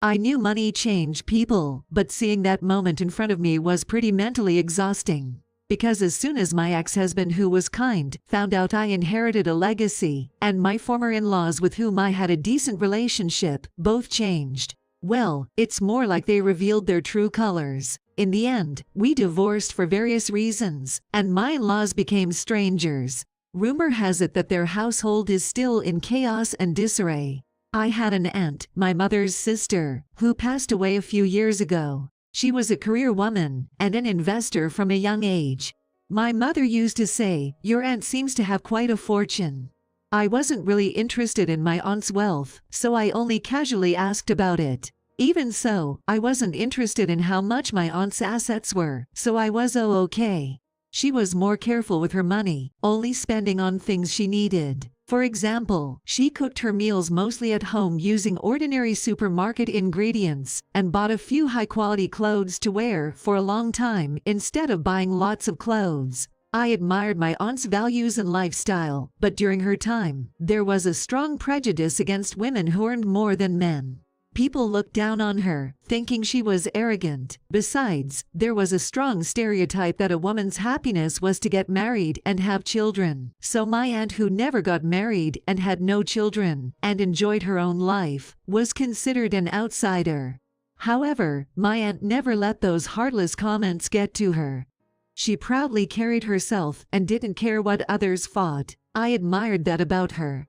I knew money changed people, but seeing that moment in front of me was pretty mentally exhausting. Because as soon as my ex-husband, who was kind, found out I inherited a legacy, and my former in-laws with whom I had a decent relationship, both changed. Well, it's more like they revealed their true colors. In the end, we divorced for various reasons, and my in-laws became strangers. Rumor has it that their household is still in chaos and disarray. I had an aunt, my mother's sister, who passed away a few years ago. She was a career woman and an investor from a young age. My mother used to say, "Your aunt seems to have quite a fortune." I wasn't really interested in my aunt's wealth, so I only casually asked about it. Even so, I wasn't interested in how much my aunt's assets were, so I was okay. She was more careful with her money, only spending on things she needed. For example, she cooked her meals mostly at home using ordinary supermarket ingredients, and bought a few high-quality clothes to wear for a long time instead of buying lots of clothes. I admired my aunt's values and lifestyle, but during her time, there was a strong prejudice against women who earned more than men. People looked down on her, thinking she was arrogant. Besides, there was a strong stereotype that a woman's happiness was to get married and have children. So my aunt, who never got married and had no children, and enjoyed her own life, was considered an outsider. However, my aunt never let those heartless comments get to her. She proudly carried herself and didn't care what others thought. I admired that about her.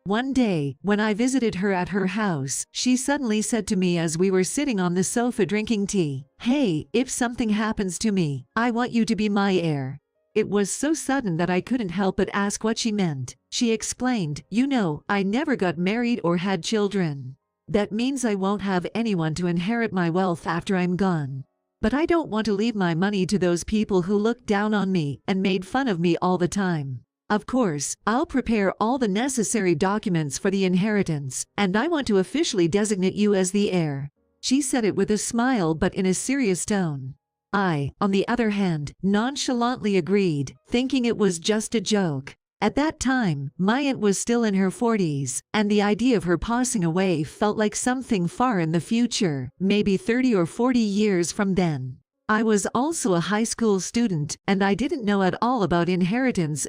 One day, when I visited her at her house, she suddenly said to me as we were sitting on the sofa drinking tea, "Hey, if something happens to me, I want you to be my heir." It was so sudden that I couldn't help but ask what she meant. She explained, "You know, I never got married or had children. That means I won't have anyone to inherit my wealth after I'm gone. But I don't want to leave my money to those people who looked down on me and made fun of me all the time. Of course, I'll prepare all the necessary documents for the inheritance, and I want to officially designate you as the heir." She said it with a smile but in a serious tone. I, on the other hand, nonchalantly agreed, thinking it was just a joke. At that time, my aunt was still in her 40s, and the idea of her passing away felt like something far in the future, maybe 30 or 40 years from then. I was also a high school student, and I didn't know at all about inheritance,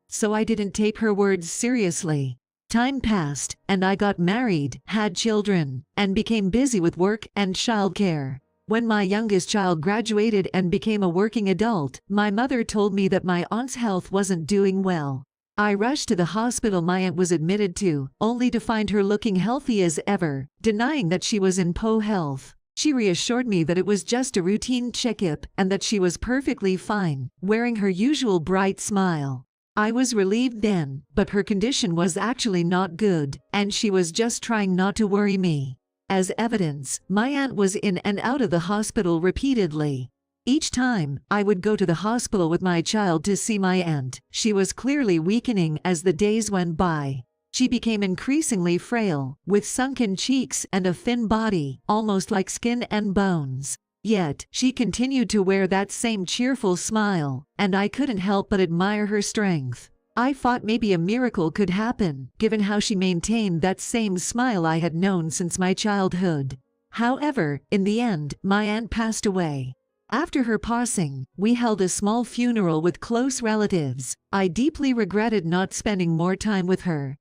so I didn't take her words seriously. Time passed, and I got married, had children, and became busy with work and childcare. When my youngest child graduated and became a working adult, my mother told me that my aunt's health wasn't doing well. I rushed to the hospital my aunt was admitted to, only to find her looking healthy as ever, denying that she was in poor health. She reassured me that it was just a routine checkup and that she was perfectly fine, wearing her usual bright smile. I was relieved then, but her condition was actually not good, and she was just trying not to worry me. As evidence, my aunt was in and out of the hospital repeatedly. Each time, I would go to the hospital with my child to see my aunt. She was clearly weakening as the days went by. She became increasingly frail, with sunken cheeks and a thin body, almost like skin and bones. Yet, she continued to wear that same cheerful smile, and I couldn't help but admire her strength. I thought maybe a miracle could happen, given how she maintained that same smile I had known since my childhood. However, in the end, my aunt passed away. After her passing, we held a small funeral with close relatives. I deeply regretted not spending more time with her.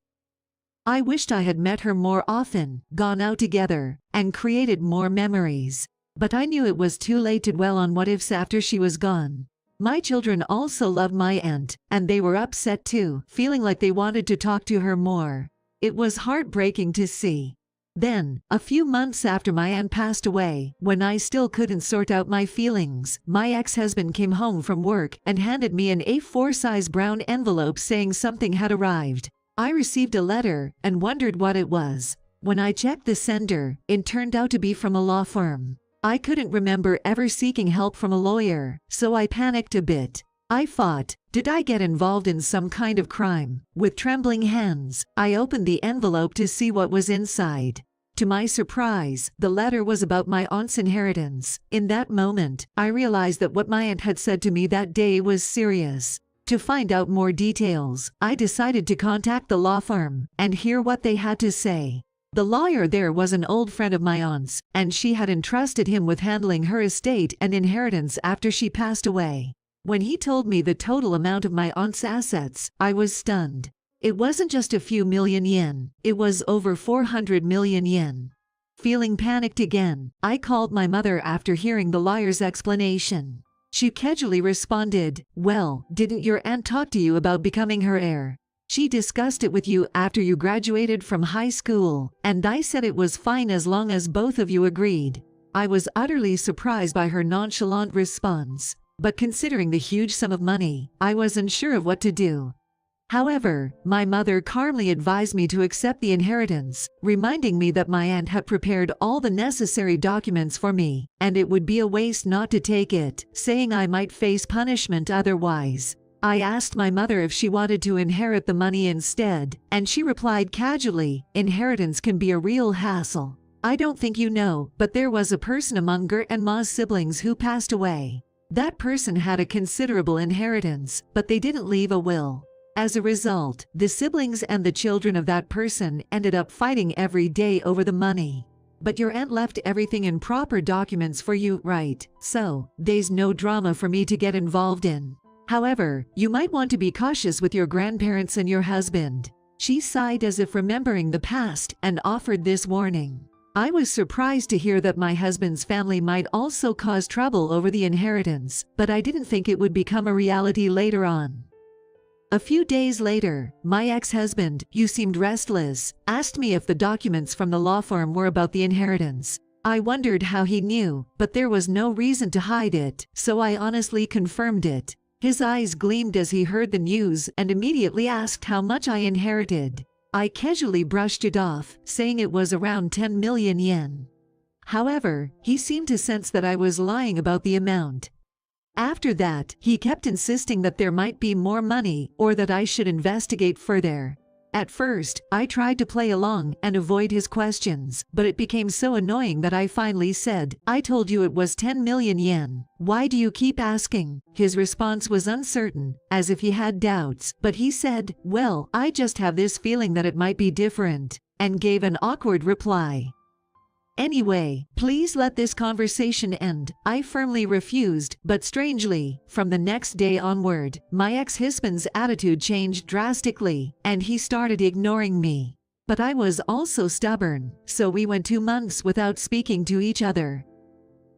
I wished I had met her more often, gone out together, and created more memories. But I knew it was too late to dwell on what-ifs after she was gone. My children also loved my aunt, and they were upset too, feeling like they wanted to talk to her more. It was heartbreaking to see. Then, a few months after my aunt passed away, when I still couldn't sort out my feelings, my ex-husband came home from work and handed me an A4 size brown envelope saying something had arrived. I received a letter and wondered what it was. When I checked the sender, it turned out to be from a law firm. I couldn't remember ever seeking help from a lawyer, so I panicked a bit. I thought, did I get involved in some kind of crime? With trembling hands, I opened the envelope to see what was inside. To my surprise, the letter was about my aunt's inheritance. In that moment, I realized that what my aunt had said to me that day was serious. To find out more details, I decided to contact the law firm and hear what they had to say. The lawyer there was an old friend of my aunt's, and she had entrusted him with handling her estate and inheritance after she passed away. When he told me the total amount of my aunt's assets, I was stunned. It wasn't just a few million yen, it was over 400 million yen. Feeling panicked again, I called my mother after hearing the lawyer's explanation. She casually responded, "Well, didn't your aunt talk to you about becoming her heir? She discussed it with you after you graduated from high school, and I said it was fine as long as both of you agreed." I was utterly surprised by her nonchalant response, but considering the huge sum of money, I was unsure of what to do. However, my mother calmly advised me to accept the inheritance, reminding me that my aunt had prepared all the necessary documents for me, and it would be a waste not to take it, saying I might face punishment otherwise. I asked my mother if she wanted to inherit the money instead, and she replied casually, "Inheritance can be a real hassle. I don't think you know, but there was a person among and Ma's siblings who passed away. That person had a considerable inheritance, but they didn't leave a will. As a result, the siblings and the children of that person ended up fighting every day over the money. But your aunt left everything in proper documents for you, right? So, there's no drama for me to get involved in. However, you might want to be cautious with your grandparents and your husband." She sighed as if remembering the past and offered this warning. I was surprised to hear that my husband's family might also cause trouble over the inheritance, but I didn't think it would become a reality later on. A few days later, my ex-husband, who seemed restless, asked me if the documents from the law firm were about the inheritance. I wondered how he knew, but there was no reason to hide it, so I honestly confirmed it. His eyes gleamed as he heard the news and immediately asked how much I inherited. I casually brushed it off, saying it was around 10 million yen. However, he seemed to sense that I was lying about the amount. After that, he kept insisting that there might be more money or that I should investigate further. At first, I tried to play along and avoid his questions, but it became so annoying that I finally said, "I told you it was 10 million yen. Why do you keep asking?" His response was uncertain, as if he had doubts, but he said, "Well, I just have this feeling that it might be different," and gave an awkward reply. "Anyway, please let this conversation end." I firmly refused, but strangely, from the next day onward, my ex-husband's attitude changed drastically, and he started ignoring me. But I was also stubborn, so we went 2 months without speaking to each other.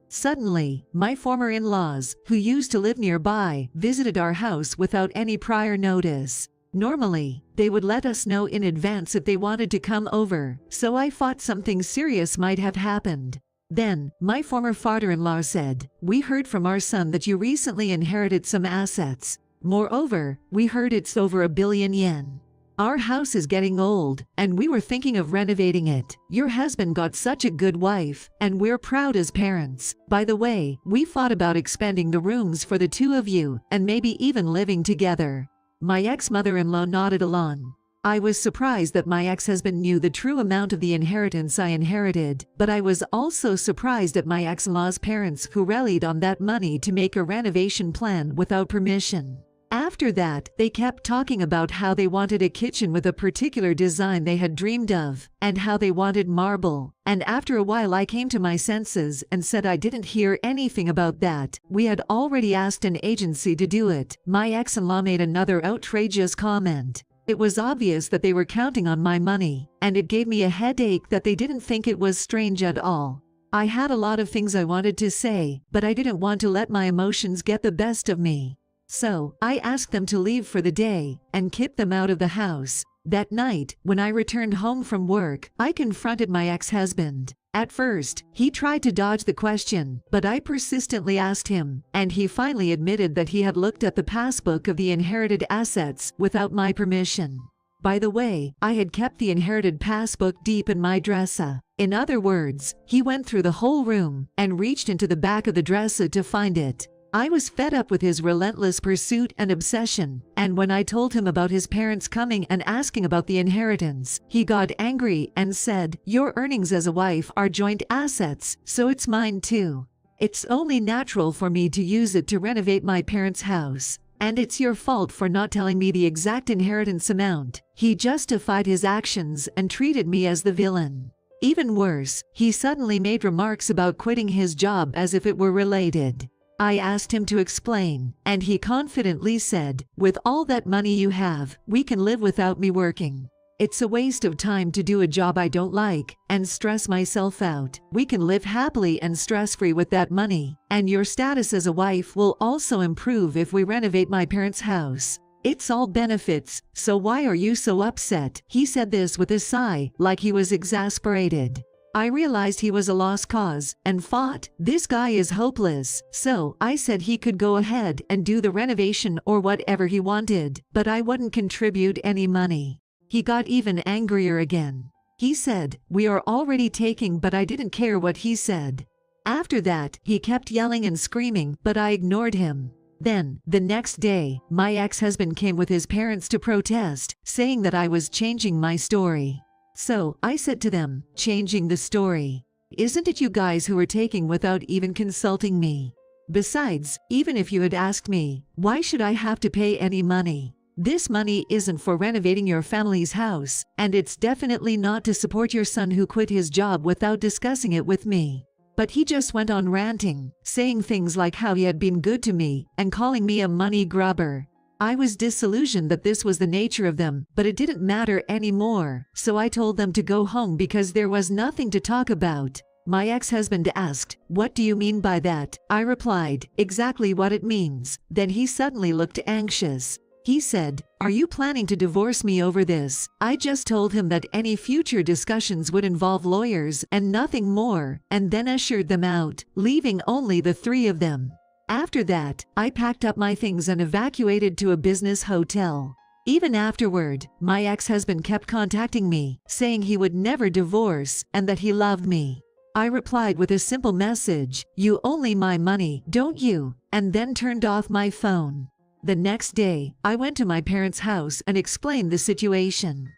Suddenly, my former in-laws, who used to live nearby, visited our house without any prior notice. Normally, they would let us know in advance if they wanted to come over, so I thought something serious might have happened. Then, my former father-in-law said, "We heard from our son that you recently inherited some assets. Moreover, we heard it's over 1 billion yen. Our house is getting old, and we were thinking of renovating it. Your husband got such a good wife, and we're proud as parents. By the way, we thought about expanding the rooms for the two of you, and maybe even living together." My ex-mother-in-law nodded along. I was surprised that my ex-husband knew the true amount of the inheritance I inherited, but I was also surprised at my ex-in-law's parents who rallied on that money to make a renovation plan without permission. After that, they kept talking about how they wanted a kitchen with a particular design they had dreamed of, and how they wanted marble, and after a while I came to my senses and said I didn't hear anything about that. We had already asked an agency to do it. My ex-in-law made another outrageous comment. It was obvious that they were counting on my money, and it gave me a headache that they didn't think it was strange at all. I had a lot of things I wanted to say, but I didn't want to let my emotions get the best of me. So, I asked them to leave for the day, and kicked them out of the house. That night, when I returned home from work, I confronted my ex-husband. At first, he tried to dodge the question, but I persistently asked him, and he finally admitted that he had looked at the passbook of the inherited assets without my permission. By the way, I had kept the inherited passbook deep in my dresser. In other words, he went through the whole room and reached into the back of the dresser to find it. I was fed up with his relentless pursuit and obsession, and when I told him about his parents coming and asking about the inheritance, he got angry and said, "Your earnings as a wife are joint assets, so it's mine too. It's only natural for me to use it to renovate my parents' house." and it's your fault for not telling me the exact inheritance amount." He justified his actions and treated me as the villain. Even worse, he suddenly made remarks about quitting his job as if it were related. I asked him to explain, and he confidently said, "With all that money you have, we can live without me working. It's a waste of time to do a job I don't like and stress myself out. We can live happily and stress-free with that money, and your status as a wife will also improve if we renovate my parents' house. It's all benefits, so why are you so upset?" He said this with a sigh, like he was exasperated. I realized he was a lost cause and thought, this guy is hopeless, so I said he could go ahead and do the renovation or whatever he wanted, but I wouldn't contribute any money. He got even angrier again. He said, "We are already taking," but I didn't care what he said. After that, he kept yelling and screaming, but I ignored him. Then, the next day, my ex-husband came with his parents to protest, saying that I was changing my story. So, I said to them, "Changing the story? Isn't it you guys who are taking without even consulting me? Besides, even if you had asked me, why should I have to pay any money? This money isn't for renovating your family's house, and it's definitely not to support your son who quit his job without discussing it with me." But he just went on ranting, saying things like how he had been good to me and calling me a money grubber. I was disillusioned that this was the nature of them, but it didn't matter anymore, so I told them to go home because there was nothing to talk about. My ex-husband asked, "What do you mean by that?" I replied, "Exactly what it means." Then he suddenly looked anxious. He said, "Are you planning to divorce me over this?" I just told him that any future discussions would involve lawyers and nothing more, and then ushered them out, leaving only the three of them. After that, I packed up my things and evacuated to a business hotel. Even afterward, my ex-husband kept contacting me, saying he would never divorce and that he loved me. I replied with a simple message, "You owe me my money, don't you?" and then turned off my phone. The next day, I went to my parents' house and explained the situation.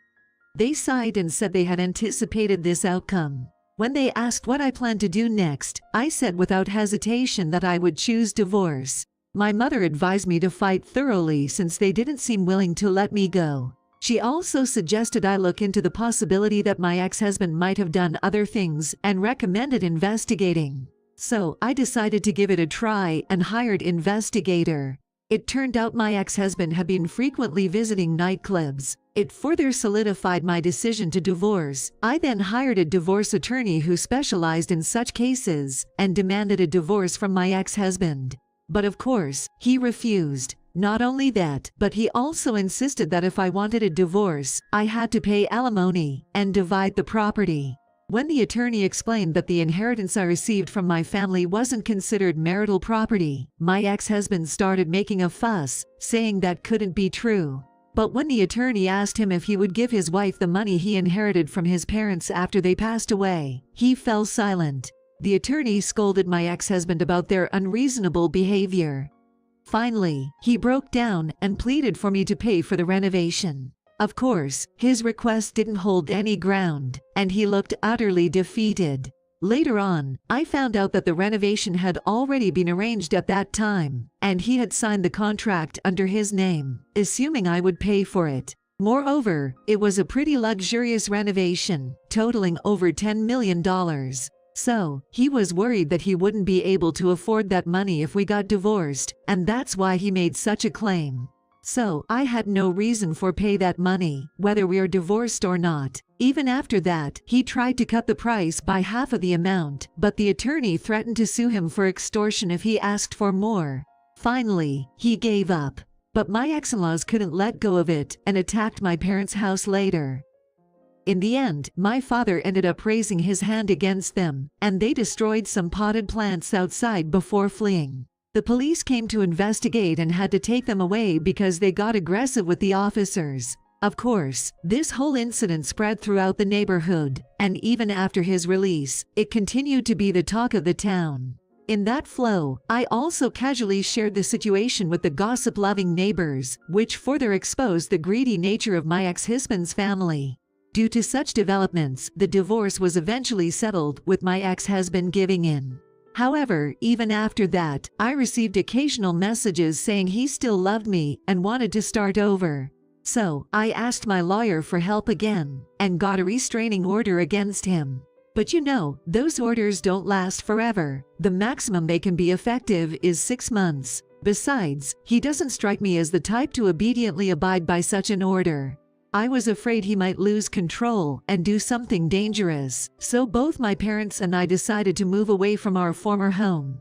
They sighed and said they had anticipated this outcome. When they asked what I planned to do next, I said without hesitation that I would choose divorce. My mother advised me to fight thoroughly since they didn't seem willing to let me go. She also suggested I look into the possibility that my ex-husband might have done other things and recommended investigating. So I decided to give it a try and hired an investigator. It turned out my ex-husband had been frequently visiting nightclubs. It further solidified my decision to divorce. I then hired a divorce attorney who specialized in such cases and demanded a divorce from my ex-husband. But of course, he refused. Not only that, but he also insisted that if I wanted a divorce, I had to pay alimony and divide the property. When the attorney explained that the inheritance I received from my family wasn't considered marital property, my ex-husband started making a fuss, saying that couldn't be true. But when the attorney asked him if he would give his wife the money he inherited from his parents after they passed away, he fell silent. The attorney scolded my ex-husband about their unreasonable behavior. Finally, he broke down and pleaded for me to pay for the renovation. Of course, his request didn't hold any ground, and he looked utterly defeated. Later on, I found out that the renovation had already been arranged at that time, and he had signed the contract under his name, assuming I would pay for it. Moreover, it was a pretty luxurious renovation, totaling over $10 million. So, he was worried that he wouldn't be able to afford that money if we got divorced, and that's why he made such a claim. So, I had no reason for pay that money, whether we are divorced or not. Even after that, he tried to cut the price by half of the amount, but the attorney threatened to sue him for extortion if he asked for more. Finally, he gave up. But my ex-in-laws couldn't let go of it and attacked my parents' house later. In the end, my father ended up raising his hand against them, and they destroyed some potted plants outside before fleeing. The police came to investigate and had to take them away because they got aggressive with the officers. Of course, this whole incident spread throughout the neighborhood, and even after his release, it continued to be the talk of the town. In that flow, I also casually shared the situation with the gossip-loving neighbors, which further exposed the greedy nature of my ex-husband's family. Due to such developments, the divorce was eventually settled with my ex-husband giving in. However, even after that, I received occasional messages saying he still loved me and wanted to start over. So, I asked my lawyer for help again, and got a restraining order against him. But you know, those orders don't last forever. The maximum they can be effective is 6 months. Besides, he doesn't strike me as the type to obediently abide by such an order. I was afraid he might lose control and do something dangerous, so both my parents and I decided to move away from our former home.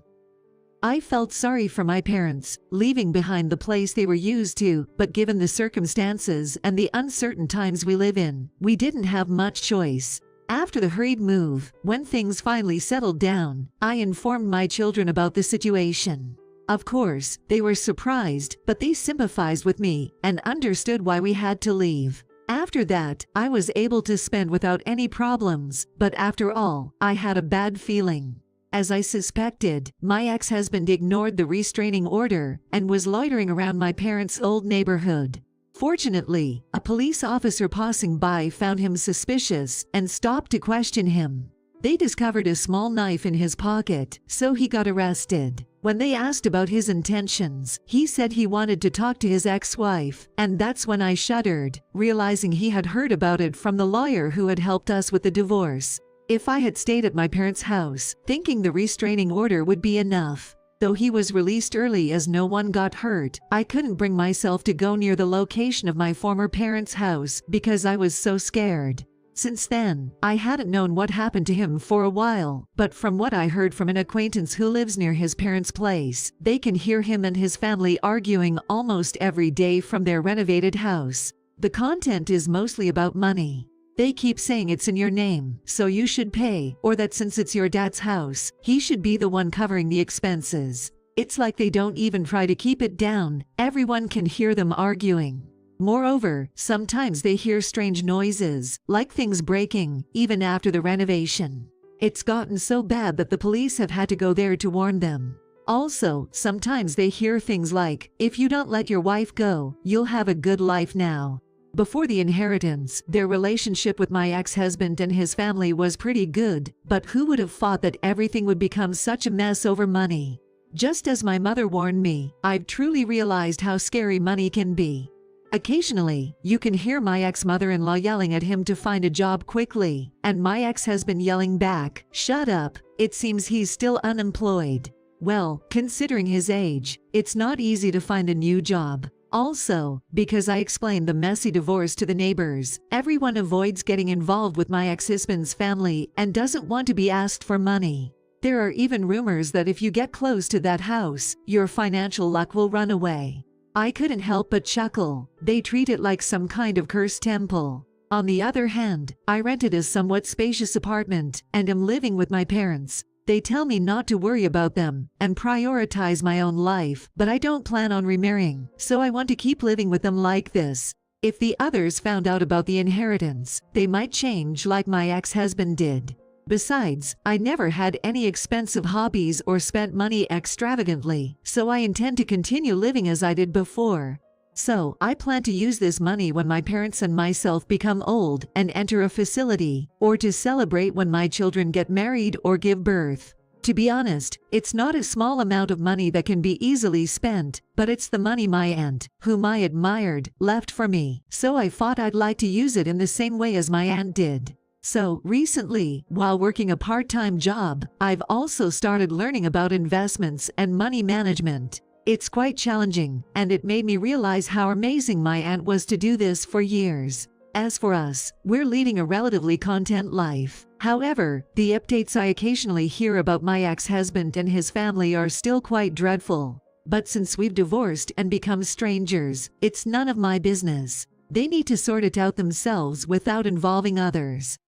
I felt sorry for my parents, leaving behind the place they were used to, but given the circumstances and the uncertain times we live in, we didn't have much choice. After the hurried move, when things finally settled down, I informed my children about the situation. Of course, they were surprised, but they sympathized with me and understood why we had to leave. After that, I was able to spend without any problems, but after all, I had a bad feeling. As I suspected, my ex-husband ignored the restraining order and was loitering around my parents' old neighborhood. Fortunately, a police officer passing by found him suspicious and stopped to question him. They discovered a small knife in his pocket, so he got arrested. When they asked about his intentions, he said he wanted to talk to his ex-wife, and that's when I shuddered, realizing he had heard about it from the lawyer who had helped us with the divorce. If I had stayed at my parents' house, thinking the restraining order would be enough. Though he was released early as no one got hurt, I couldn't bring myself to go near the location of my former parents' house because I was so scared. Since then, I hadn't known what happened to him for a while, but from what I heard from an acquaintance who lives near his parents' place, they can hear him and his family arguing almost every day from their renovated house. The content is mostly about money. They keep saying it's in your name, so you should pay, or that since it's your dad's house, he should be the one covering the expenses. It's like they don't even try to keep it down. Everyone can hear them arguing. Moreover, sometimes they hear strange noises, like things breaking, even after the renovation. It's gotten so bad that the police have had to go there to warn them. Also, sometimes they hear things like, "If you don't let your wife go, you'll have a good life now." Before the inheritance, their relationship with my ex-husband and his family was pretty good, but who would have thought that everything would become such a mess over money? Just as my mother warned me, I've truly realized how scary money can be. Occasionally, you can hear my ex-mother-in-law yelling at him to find a job quickly, and my ex-husband yelling back, "Shut up, it seems he's still unemployed." Well, considering his age, it's not easy to find a new job. Also, because I explained the messy divorce to the neighbors, everyone avoids getting involved with my ex-husband's family and doesn't want to be asked for money. There are even rumors that if you get close to that house, your financial luck will run away. I couldn't help but chuckle. They treat it like some kind of cursed temple. On the other hand, I rented a somewhat spacious apartment and am living with my parents. They tell me not to worry about them and prioritize my own life, but I don't plan on remarrying, so I want to keep living with them like this. If the others found out about the inheritance, they might change like my ex-husband did. Besides, I never had any expensive hobbies or spent money extravagantly, so I intend to continue living as I did before. So, I plan to use this money when my parents and myself become old and enter a facility, or to celebrate when my children get married or give birth. To be honest, it's not a small amount of money that can be easily spent, but it's the money my aunt, whom I admired, left for me, so I thought I'd like to use it in the same way as my aunt did. So, recently, while working a part-time job, I've also started learning about investments and money management. It's quite challenging, and it made me realize how amazing my aunt was to do this for years. As for us, we're leading a relatively content life. However, the updates I occasionally hear about my ex-husband and his family are still quite dreadful. But since we've divorced and become strangers, it's none of my business. They need to sort it out themselves without involving others.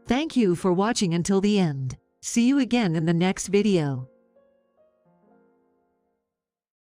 Thank you for watching until the end. See you again in the next video.